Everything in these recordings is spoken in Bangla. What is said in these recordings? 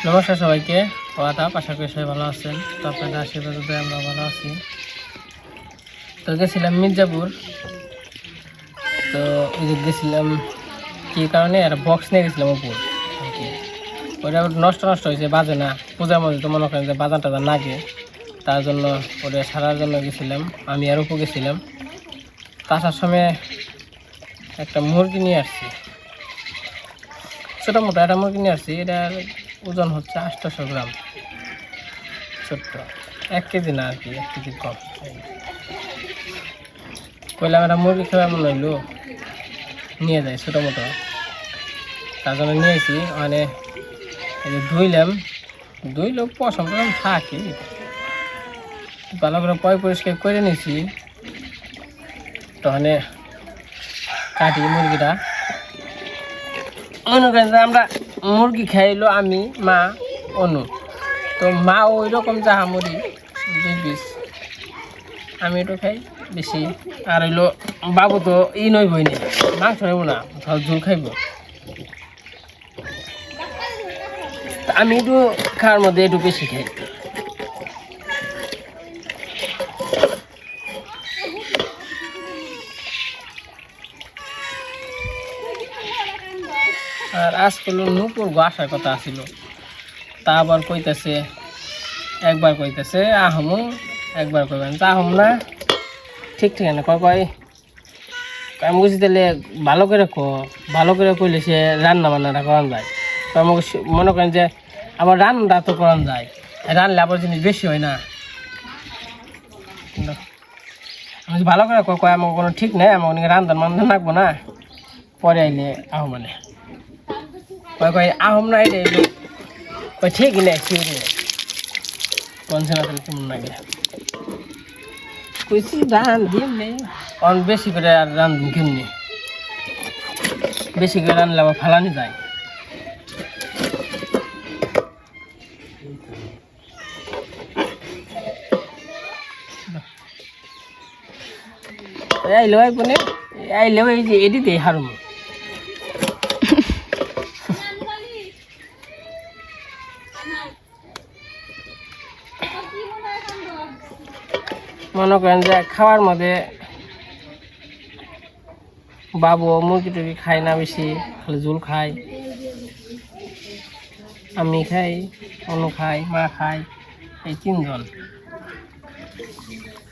নমস্কার সবাইকে, আদাব। আশা করি সবাই ভালো আছেন। তো আপনাদের আশীর্বাদে আমরা ভালো আছি। তো গেছিলাম মির্জাপুর। তো ওই যে গেছিলাম কী কারণে একটা বক্স নিয়ে গেছিলাম উপর আর কি। ওটা নষ্ট হয়েছে, বাজে না। পূজার মধ্যে তো মনে করেন যে বাজার টাজার লাগে, তার জন্য ওটা সারার জন্য গেছিলাম। আমি আর উপর গেছিলাম। আসার সময় একটা মুরগি নিয়ে আসছি, ছোটো মোটো একটা মুরগি নিয়ে আসছি। এটার ওজন হচ্ছে 800 গ্রাম, ছোট্ট 1 কেজি না আর কি, 1 কেজির কম। কইলাম একটা মুরগি খেয়ে এমন হইলো, নিয়ে যায় ছোটো মোটো, তার জন্য নিয়েছি। মানে এই যে ধুইলেও পশম টসম থাকে, ভালো করে পরিষ্কার করে নিয়েছি। তখন কাটি মুরগিটা। মনে করেন যে আমরা মুরগি খাইলো আমি, মা, অনু। তো মা ওই রকম যাহা মুড়ি 2 পিস, আমি একটু খাই বেশি। আর হইলো বাবু তো নইবই না, মাংস নেব না, ঝোল খাইব। আমি একটু খাওয়ার মধ্যে একটু বেশি খাই। আর আজকাল নূপুর আসার কথা আছিল, তা আবার কইতেছে, একবার কইতেছে আহমু, একবার কইবেন তা আহম না। ঠিক না কয় আমি বুঝি তাহলে ভালো করে কইলে সে রান্না বান্নাটা করান যায়। তো আমাকে মনে করেন যে আবার রান্নাটা তো করান যায়, রান্নালে আবার জিনিস বেশি হয় না। আমি ভালো করে কয় আমাকে কোনো ঠিক নেই, আমাকে রান্ধান রাখবো না, পরে আইলে আহ মানে কয় আহম না, এটা এলো কয় ঠিকই নেই, ঠিক নেই কনসে না, তাহলে কেমন লাগে কইছি রান দিন নেই। অন বেশি করে আর রান্ধুন কেমনি, বেশি করে রানলে আবার ফালানি যায়। আইলো আইপনে আইলেও এই যে এডিতে হারুম। মনে করেন যে খাওয়ার মধ্যে বাবু মুরগি টুরগি খায় না বেশি, খালি ঝোল খায়। আমি খাই, অনু খাই, মা খাই, এই 3 জন।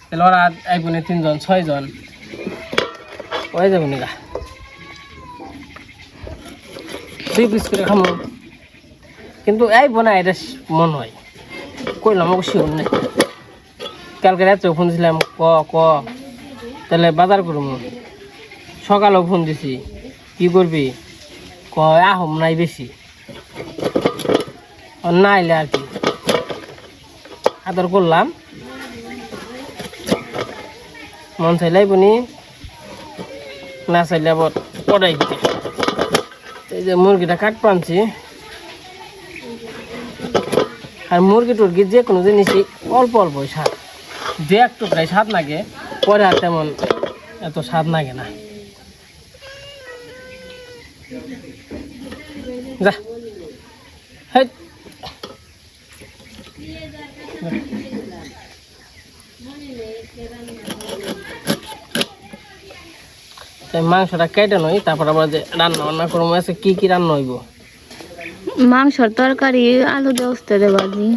তাহলে ওরা আইবনে 3 জন, 6 জন হয়ে যাবে নিগা। 2 পিস করে খামো, কিন্তু আইব না এটা মন হয়। কইলাম আমাকে শিওর নেই। কালকে রাত্রে ফোন দিছিলাম, ক তাহলে বাজার করবো। সকালেও ফোন দিছি, কি করবি, কয় আহম নাই বেশি, না আইলে আর কি আদর করলাম। মন চাইলে আইবনি, না চাইলে আবার পড়াই দিতে। এই যে মুরগিটা কাটতে আনছি। আর মুরগি টুরগি যে কোনো জিনিসই অল্প স্বাদ, যে একটু প্রায় স্বাদ লাগে, পরে আর তেমন এত স্বাদ লাগে না। যা মাংসটা কেটে নই, তারপর আবার যে রান্না করবো। আছে কি রান্না হইব? মাংসর তরকারি, আলু দোস্ত দে ভাজি,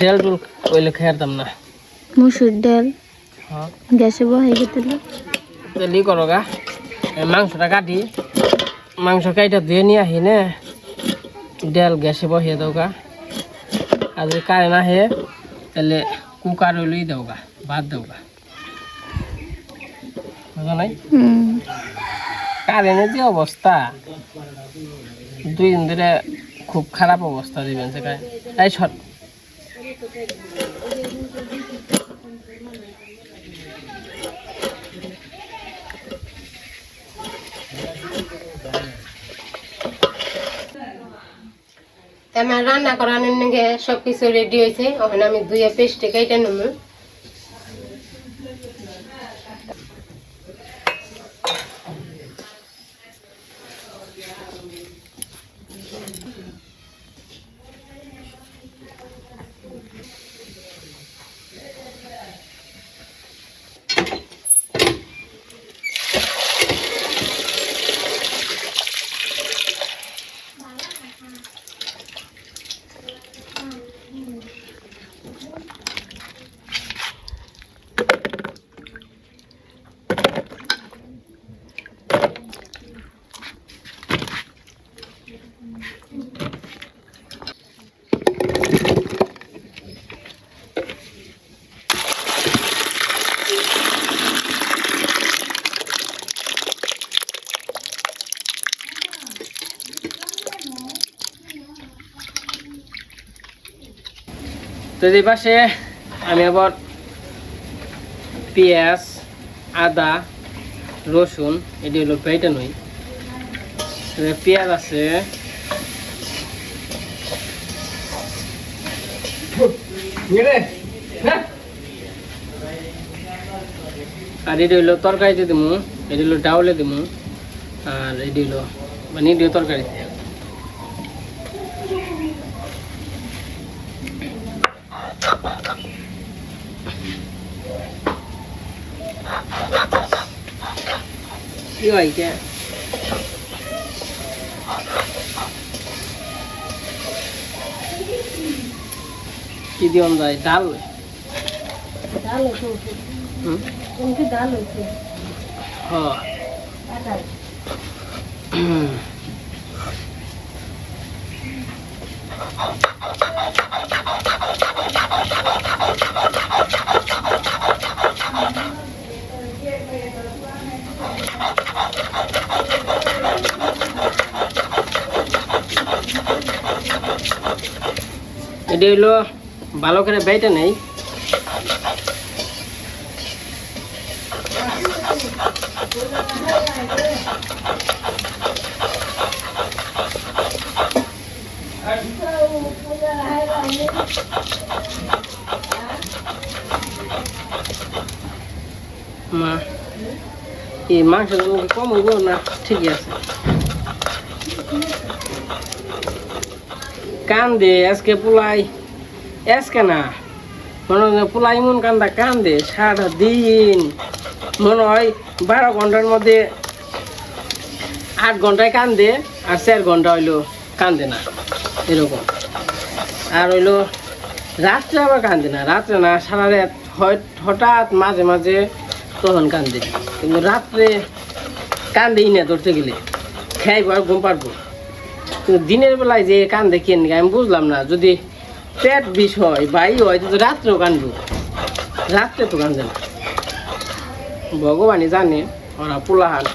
ডেল টুল কইলে খেয়ারতাম না। মুসুর ডাল গ্যাসে বহাই গেছিল। ই করো গা, মাংসটা কাটি, মাংস কাইটা ধুয়ে নিয়ে আহি নে, ডাল গ্যাসে বসিয়ে দাও গা। আর যদি কারেন্ট আহে তাহলে কুকার হইলেই দাও গা, ভাত দাও গা, বুঝো নাই? কারেন্টের যে অবস্থা, 2 দিন ধরে খুব খারাপ অবস্থা দিবেন সে। এই সর আমার রান্না করানোর নাকি সবকিছু রেডি হয়েছে। ওখানে আমি 2 পেস্টে কেটে নেব। তো এই পাশে আমি আবার পেঁয়াজ, আদা, রসুন এটি হলো বেটে নই। পেঁয়াজ আছে, আর এটি হলো তরকারিতে দিমু, এটি হলো ডাউলে দিমু, আর এটি হলো মানে এটিও তরকারিতে। কি হয় কে কি দিয়ন যায় ডাল হ্যাঁ এটা হলো ভালো করে বেটে নেই। মা এই মাংস কম হইব না? ঠিকই আছে। কান্দে আজকে পোলাই, আজকে না মনে হয় পোলাই মন কান্দা কান্দে সারাটা দিন, মনে হয় 12 ঘন্টার মধ্যে 8 ঘন্টায় কান্দে আর 4 ঘন্টা হইলো কান্দে না এরকম। আর হইলো রাত্রে আবার কান্দে না, রাত্রে না সারা রাত হঠাৎ মাঝে মাঝে তখন কান্দে, কিন্তু রাত্রে কান্দেই না ধরতে গেলে, খাইব আর ঘুম পারবো। কিন্তু দিনের বেলায় যে কান্দে কেন আমি বুঝলাম না। যদি পেট বিষ হয় বাই হয় তো রাত্রেও কান্দবো, রাত্রে তো কান্দে না। ভগবানই জানে ওরা পোলাহান।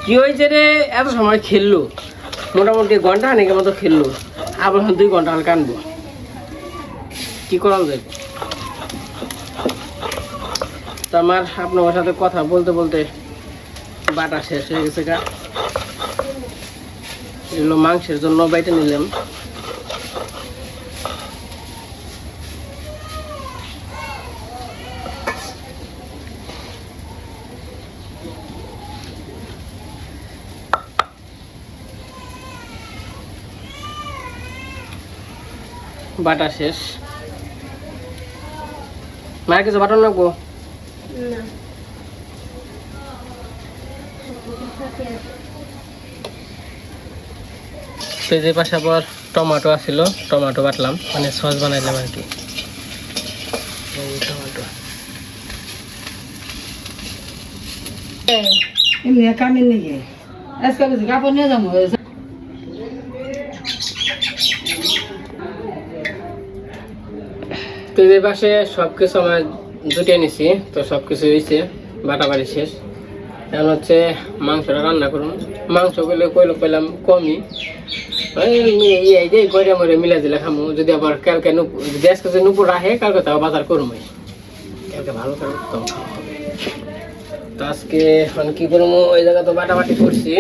কি হয়েছে রে এত সময় খেললো, মোটামুটি ঘন্টা খানিকের মতো খেললো, আবার 2 ঘন্টা কানবো, কি করা যায়? তো আমার আপনার সাথে কথা বলতে বলতে বাটা শেষ হয়ে গেছে গা। এগুলো মাংসের জন্য বাইটে নিলাম। বাটা শেষ, মায়ের কিছু বাটন রাখবো? পেঁয়াজের পাশে আবার টমেটো আছিল, টমেটো বাটলাম, মানে সস বানাইলাম আর কি। টমেটো কামের নাকি আজকে কাপড় নিয়ে যাবো। পেঁয়াজের পাশে সব কিছু আমার দুটিয়ে নিছি, তো সব কিছু হয়েছে, বাটাবাড়ি শেষ। এখন হচ্ছে মাংসটা রান্না করুন। মাংস করলে কইলো পেলাম কমই, এই গড়ে মরে মিলা দিলে খামো। যদি আবার কালকে যদি আজকে যদি নুপুর রাখে কালকে তাও বাজার করবো, কালকে ভালো করে তো আজকে মানে কি করবো, ওই জায়গা তো বাটাবাটি করছি।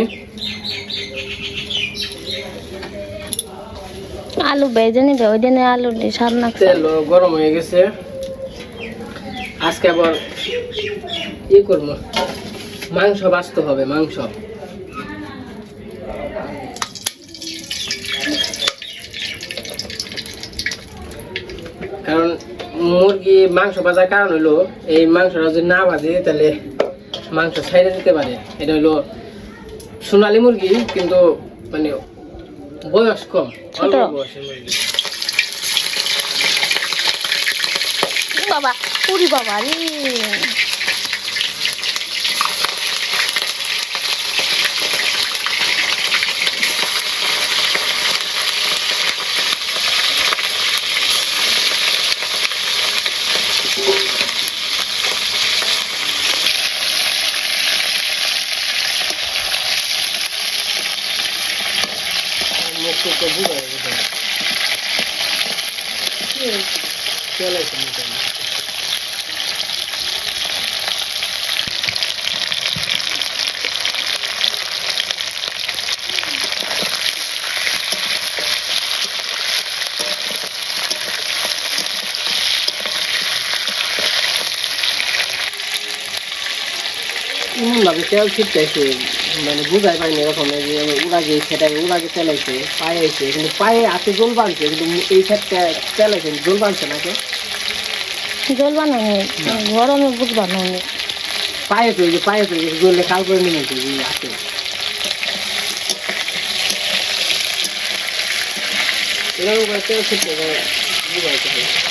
আলু ভেজে নিবে, ওই দিনে আলু স্বাদ না। তেল গরম হয়ে গেছে, আজকে আবার ই করবো, মাংস বাছতে হবে। মাংস কারণ মুরগি মাংস ভাজার কারণ হলো এই মাংসটা যদি না ভাজে তাহলে মাংস ছাইড়ে দিতে পারে। এটা হলো সোনালী মুরগি, কিন্তু মানে বয়স কম, অল্প বয়সের মুরগি। বাবা পুরি বাবা রে, তো বুঝা গেছে চলে এসে এমনভাবে তেল ছিটকাইছে মানে বুঝাই পাইনি এরকম যে ওরা যে সেটা ওরা যে তেলাইছে পায়ে আইছে কিন্তু পায়ে হাতে জল বানছে কিন্তু এই ক্ষেত্রে তেলাইছে জল বানছে নাকি জল বানানো গরমে বুঝ বানানো পায়ে তো যে পায়ে তো জলে কাল করে নিয়ে নিতে হাতে এরকম করে তেল ছিটকে বুঝাইতে হবে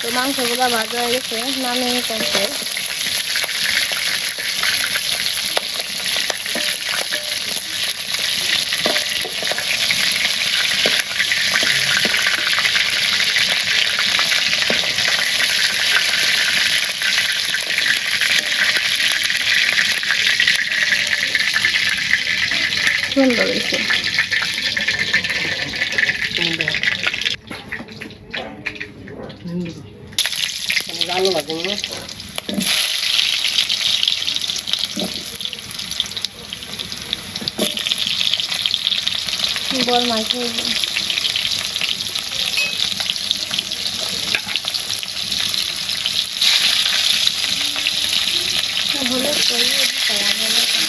তো মাংসগুলো ভাজা হয়ে গেছে নামিয়ে করছে সুন্দর হয়েছে আলু ভাজুন বল মাইকে হলে করিয়ে দিতে হবে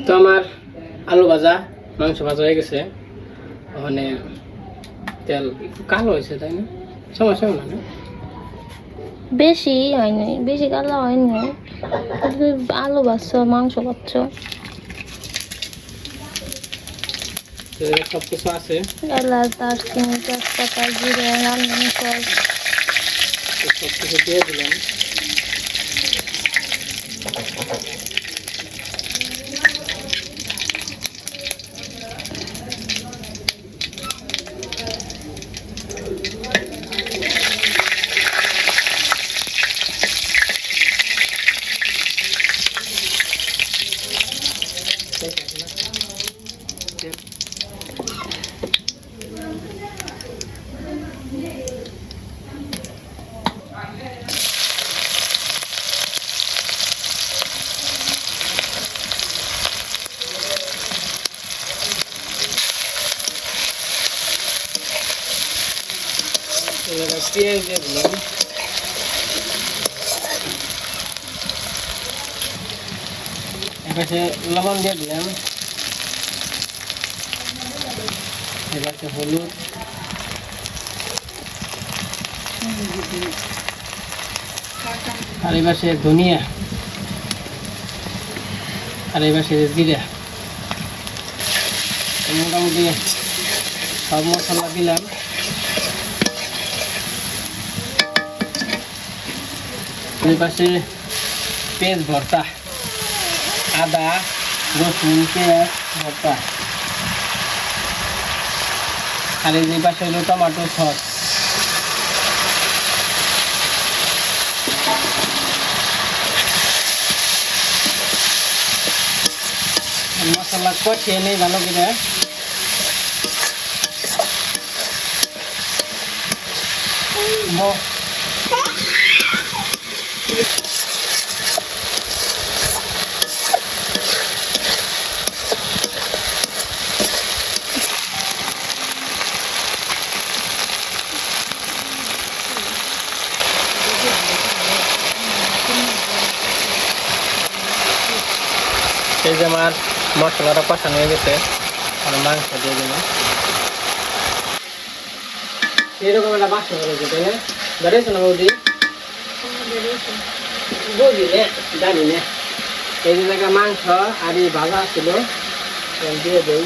তো আমার আলু ভাজা মাংস ভাজা হয়ে গেছে ওখানে তেল একটু কালো হয়েছে তাই না সমস্যা হলো না বেশি হয়নি বেশি কালো হয়নি আলু ভাজছ মাংস ভাজছ সব কিছু আছে এলাচ দারচিনি তেজপাতা জিরে রান্নানি সব সব কিছু দিয়ে দিলাম পেঁয়াজ দিয়ে দিলাম এপাশে লবণ দিয়ে দিলাম এপাশে হলুদ আর এপাশে ধনিয়া আর এপাশে জিরা মোটামুটি সব মশলা দিলাম পাশে পেঁয়াজ ভর্তা আদা রসুন পেঁয়াজ ভর্তা আর এই যে পাশে হলো টমেটো সস মশলা কষিয়ে নেই ভালো করে এই যে আমার মশলাটা কষানো হয়ে গেছে আর মাংস দিয়ে দিলাম সেরকম একটা বাসনা করেছে তাই না? বেড়েছো না বৌদি? বৌদি রে জানি না। এই যে জায়গা মাংস আর এই ভাজা ছিল দিয়ে দেই।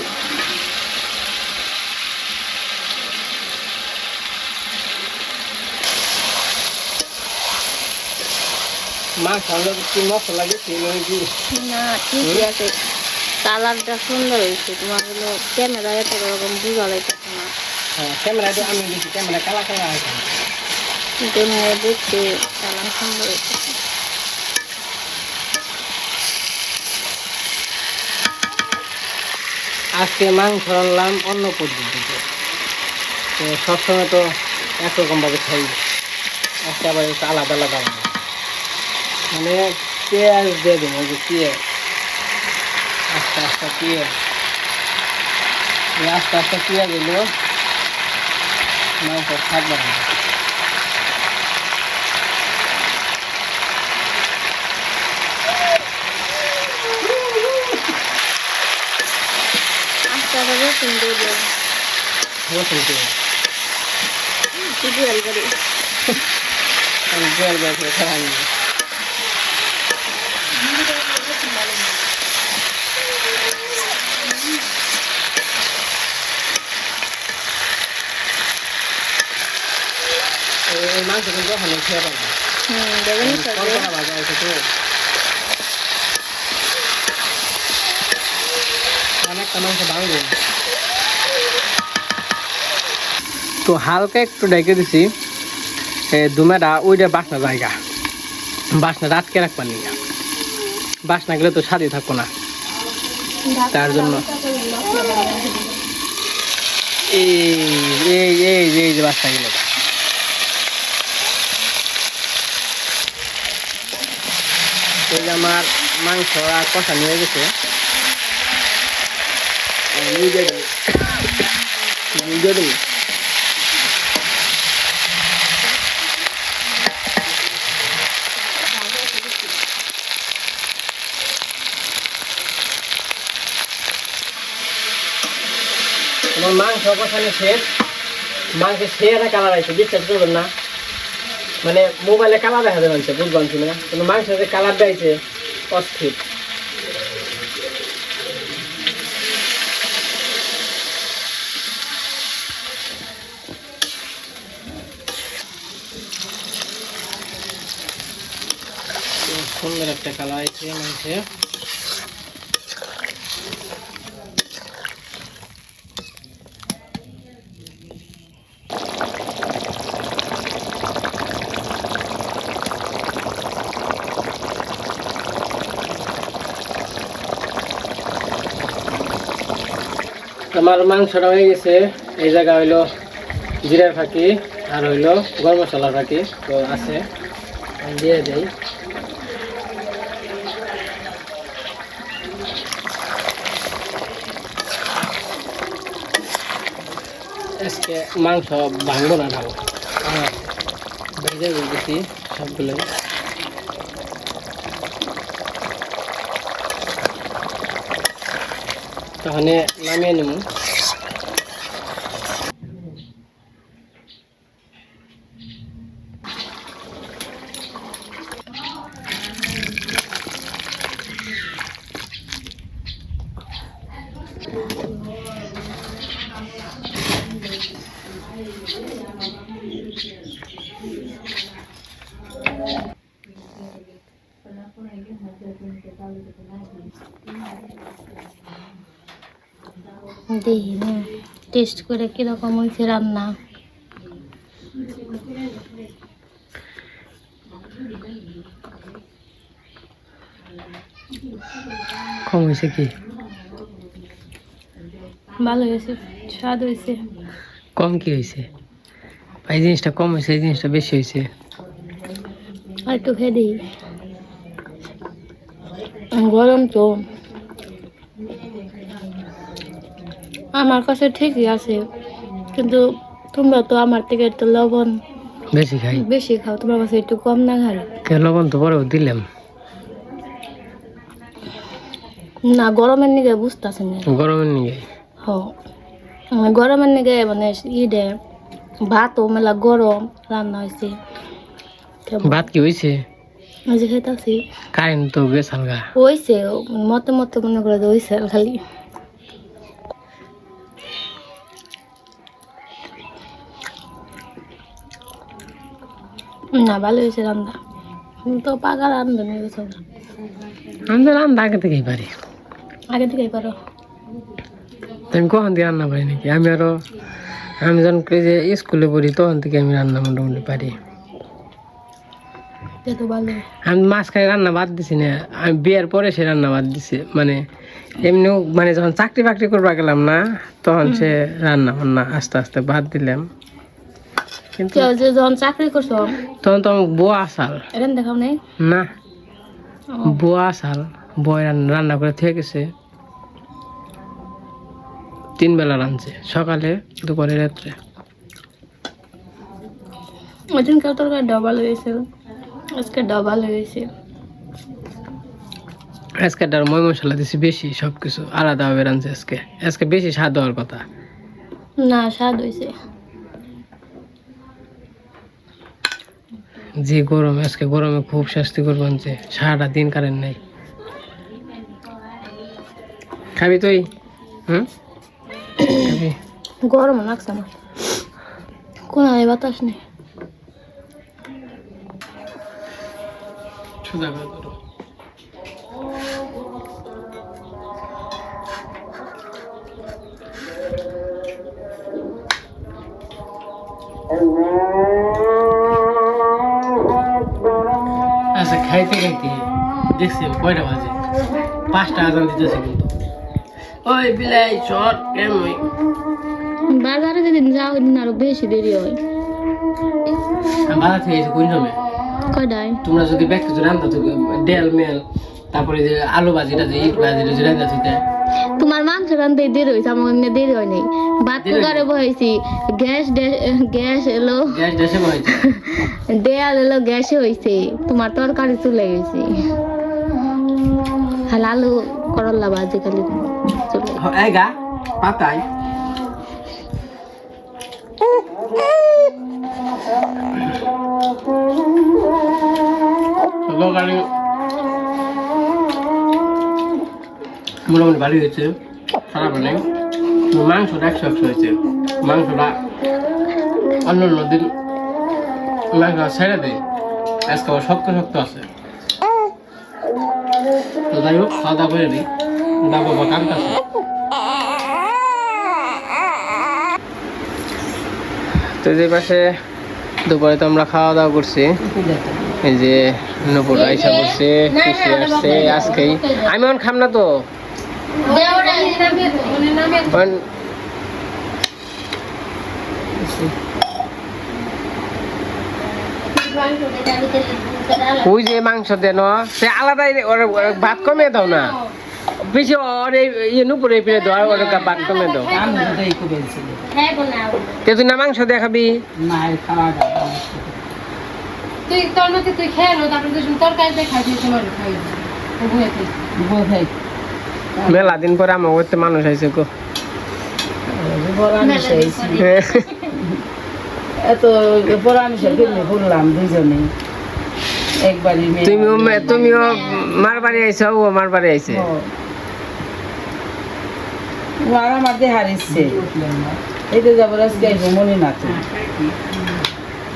মাংস কি মশলা গেছি কি? না ঠিকই আছে, কালারটা সুন্দর হয়েছে। তোমার হলো ক্যামেরা এত রকম বোঝা যাইতেছে না, হ্যাঁ ক্যামেরায় তো আমি দেখি ক্যামেরা কালা কালা আছে, কিন্তু এমনি দেখতে কালার সুন্দর হয়েছে। আজকে মাংস রান্নাম অন্য পদ্ধতিতে, তো সবসময় তো একরকমভাবে খাই, আজকে আবার একটু আলাদা আলাদা বানাবো। মানে পেঁয়াজ দিয়ে দেবো, ওই যে পেঁয়াজ আস্তে আস্তে পেঁয়াজ, আস্তে আস্তে পেঁয়াজ এলো মাংস থাকবে না। আস্তে আস্তে রসুন দিয়ে দেবো, রসুন পেঁয়াজ জুয়াল করে। আমি জল গাছে খাই। এই মাংস কিন্তু ওখানে খেয়ে পাবো, দেখেন কলকাতা ভাজা আছে তো অনেকটা মাংস ভাঙবে। তো হালকা একটু ডেকে দিছি দুমেটা, ওইটা বাসনা জায়গা, বাসনা আটকে রাখবার নিয়ে, বাসনা গেলে তো স্বাদই থাকবো না, তার জন্য এই এই এই এই যে বাসনা গেলে এই যে আমার মাংস আর কষা নিয়ে গেছে। তোমার মাংস কষানো শেষ, মাংসের সেরা কালার আছে, বিশ্বাস করবেন না, মানে মোবাইলে কালার দেখা যাবে বুঝবান ছিল না, কিন্তু মাংসের যে কালারটা আছে অস্থির। সুন্দর একটা কালার আছে মাংসে। আমার মাংসটা হয়ে গেছে, এই জায়গা হইলো জিরার ফাঁকি আর হইলো গরম মশলার ফাঁকি, তো আছে দিয়ে দেই। আজকে মাংস ভাঙবো না, ঢালবো ভেজে দিয়েছি সবগুলো। তাহলে নামিয়ে নেব। দেখি না টেস্ট করে কিরকম হয়েছে রান্না। কম হয়েছে কি? ভালো হয়েছে, স্বাদ হয়েছে। কম কি হয়েছে? এই জিনিসটা কম হয়েছে, এই জিনিসটা বেশি হয়েছে। আর একটু খেয়ে দিই, গরম তো। আমার কাছে ঠিকই আছে, কিন্তু তোমরা তো আমার থেকে একটু লবণ বেশি খাও, তোমার কাছে একটু কম না খাই? লবণ তো পরেও দিলাম না, গরমের নিগে বুঝতেছে না। গরমের নিগে গরমের নিগে মানে ই দেয়, ভাতও মেলা গরম রান্না হয়েছে। ভাত কি হয়েছে? ওই যে খেতেছি কারেন্ট তো গেছে হালকা। হয়েছে মতে মতে মনে করে যে হয়েছে খালি। না ভালো হয়েছে রান্না। তুমি তো পাকা রান্না নিয়ে গেছো না। আমি তো রান্না আগে থেকেই পারি। আগে থেকেই পারো? আমি কখন থেকে রান্না পারি নাকি? আমি যখন যে স্কুলে পড়ি তখন থেকে আমি রান্না মোটামুটি পারি। তো ভালো। আমি মাঝখানে রান্না বাদ দিছি না, আমি বিয়ের পরে সে রান্না বাদ দিছি। মানে এমনিও মানে যখন চাকরি বাকরি করবা গেলাম না তখন সে রান্না বান্না আস্তে আস্তে বাদ দিলাম। কিন্তু যখন চাকরি করছো তখন তো আমার বুয়া আসাল এটা দেখাও নাই না, বুয়া আসাল বয় রান্না করে থেকে গেছে। 3 বেলা রাঁধছে, সকালে দুপুরে রাত্রে। ওই দিন কেউ তরকারি ডবল হয়েছে, আজকে ডবল হয়েছে। আজকে ডাল ময় মশলা দিছি বেশি, সবকিছু আলাদাভাবে রাঁধছে। আজকে বেশি স্বাদ হওয়ার কথা না, স্বাদ হয়েছে। যে গরম, আজকে গরমে খুব শাস্তি করবো আনছে। সারাটা দিন কারেন্ট নেই। খাবি তুই? খাবি? গরম লাগছে আমার, কোন বাতাস নেই। আচ্ছা, খাইতে খাইতে দেখছি কয়টা বাজে, 5টা আজান দিতেছে। কিন্তু ওই বিলাই চট কেমন বাজারে যেদিন যাও ওই দিন আরো বেশি দেরি হয়। বাজার থেকে এসে কোন সময় কয়টায়? তোমরা যদি ব্যাগ কিছু রান্না থাকো, ডেল মেল, তারপরে যে আলু ভাজিটা, যে ইট ভাজিটা যে রান্না থাকে। তোমার মাংস রান্নতে দেরি হয়েছে, আমার এমনি দেরি হয় নাই। ভাত কুকারে বসাইছি, গ্যাস এলো, গ্যাস ডেসে বসেছে, দেয়াল এলো, গ্যাসে হয়েছে। তোমার তরকারি চলে গেছে, খালি আলু করল্লা ভাজি খালি চলে। এই গা পাতাই তরকারি মোটামুটি ভালোই হয়েছে, খারাপ নেই। মাংসটা 100 হয়েছে। মাংসটা অন্য দিন মাংস ছেড়ে দেয়, আজকে আবার শক্ত শক্ত আছে। তো যাই হোক, খাওয়া দাওয়া করে দিই। বাবা কাঁদতেছে। তো যে পাশে দুপুরে তো আমরা খাওয়া দাওয়া করছি। এই যে নপুর আইসা করছে, খুশি আসছে আজকেই। আমি এখন খাম না তো, ওই যে মাংস দেন সে আলাদাই, ভাত কমে দাও না বেশি, ওর ইয়ে নুপুরে ফিরে দাও, ওর ভাত কমে দাও। তুই না মাংস দেখাবি? তুই তোর মধ্যে তুই খেয়ে নো, তারপরে তুই তরকারি দেখাই দিস, তোমার খাই খাই মেলা দিন পরে আমার ওতে মানুষ আইছে গো। এত পরামর্শ ফিরলে বললাম দুজনে একবারই। তুমিও মার বাড়ি আইছো, ও মার বাড়ি আইছে। আর আমার দেহার ইচ্ছে এতে যাবো আজকে আইবো মনে না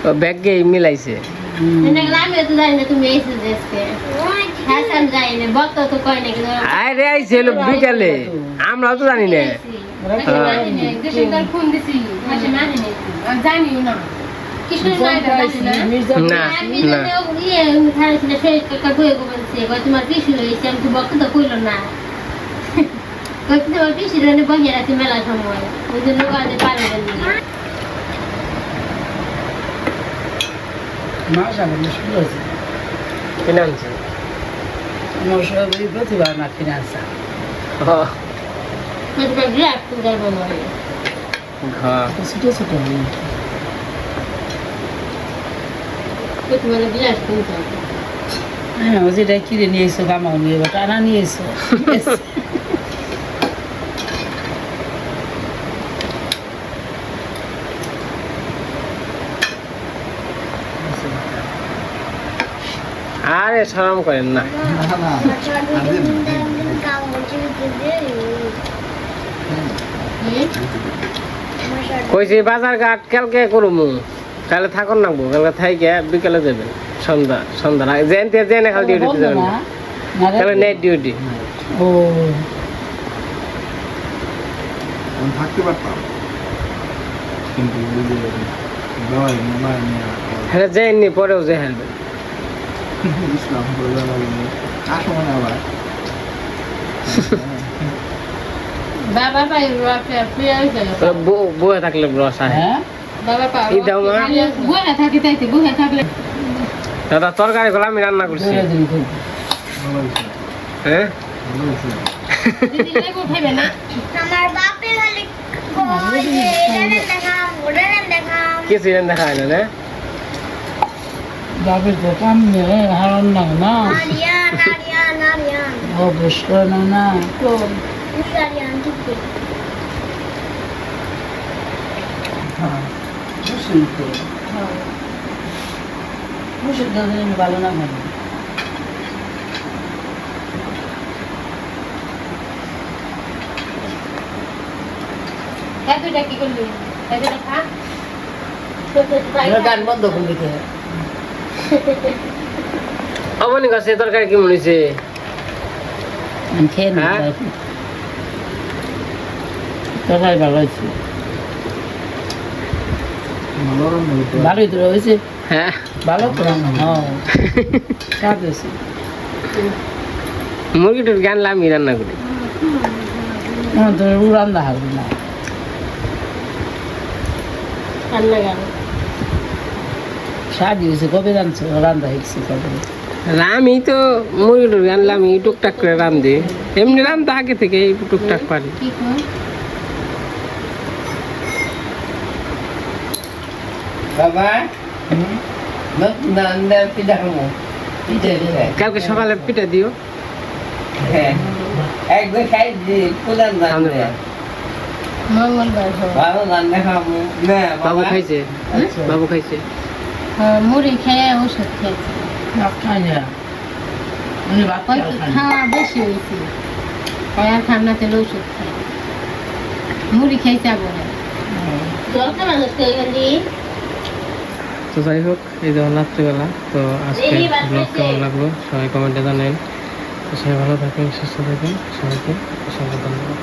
তো ব্যাগ গিয়ে মিলাইছে। আরে আইছে বিকালে, আমরাও তো জানি না। তোমার পিছু হয়েছে, আমি তো বক্ত কইল না, তোমার পিছু বসে আছে মেলা সময়, ওই জন্য পারবে না। মাস আগে মুশকিল হয়েছে, কিনে আনছে প্রতিবার না কিনে আসা। ছোট ছোট হ্যাঁ, যেটা কিনে নিয়ে এসো, গামাও নিয়ে টানা নিয়ে এসো। আরে শরম করেন না। কইছি বাজার ঘাট কালকে করুমু, কালে থাকুন নাকবো, কালকে থাইকে বিকেলে যাবেন, সন্ধ্যা জেনে খালি ডিউটিতে যাবেন, তাহলে নেট ডিউটি। ও আমি থাকতে পারতাম, কিন্তু মোবাইল নিয়ে হ্যাঁ যাইনি, পরেও যে হেলবেন। ইসলাম আসো মানে আবার বাবা পাই বয়ে থাকলে ব্রস আহে। বাবা পাই কি দাও মা? বহে থাকি তাইতে বহে থাকলে দাদা তরকারি গুলো আমি রান্না করছি। হ্যাঁ দিদি লেবু খাইবে না আমার বাপে খালি কই যে এখানে দেখাম ওখানে দেখাম কিছু দেখা হয় না রে। বাবার দোকান নিয়ে হারান না না নারিয়ান নারিয়ান নারিয়ান অবশ্যই না না তো নারিয়ান ঠিক আছে বুঝতে বুঝতে দাদা ভালো না ভালো এতটা কি করলি এতটা খা গান বন্ধ করে দিতে অবনি কাছে তরকারি কি মনেছে? খেয়ে হ্যাঁ? তরকারি ভালো হয়েছে মনোরম হতো। ভালোই তো হয়েছে হ্যাঁ ভালো তো হ্যাঁ স্বাদ হয়েছে মুরগিটার গান আমি রান্না করি। তোর রান্না হবে না রান্না গান স্বাদ হয়েছে কবে রাঁধছো রান্না হয়েছে কবে আমি তো মুরগিটার গান আমি টুকটাক করে রান্ধি, এমনি রান্ধতে আগে থেকে টুকটাক পারি। কি কর বাবা নান্দার পিঠা খাবো কালকে সকালে পিঠা দিও। হ্যাঁ একবার খাই যে প্রধান আলহামদুলিল্লাহ। মঙ্গলবার হবে ভালো রান্না খাবো না বাবু খাইছে, বাবু খাইছে। মুড়ি খেয়ে ওষুধ খেয়েছে খাই না উনি ভাত ওই কি খাওয়া বেশি হয়েছে তাই আর ঠান্ডা তেলে ওষুধ খাই মুড়ি খাইছে বলে জল খাওয়া হচ্ছে এখানে তো যাই হোক, এই যখন রাত্রিবেলা, তো আজকে ব্লগ কেমন লাগলো সবাই কমেন্টে জানেন। তো সবাই ভালো থাকেন, সুস্থ থাকেন, সবাইকে অসংখ্য ধন্যবাদ।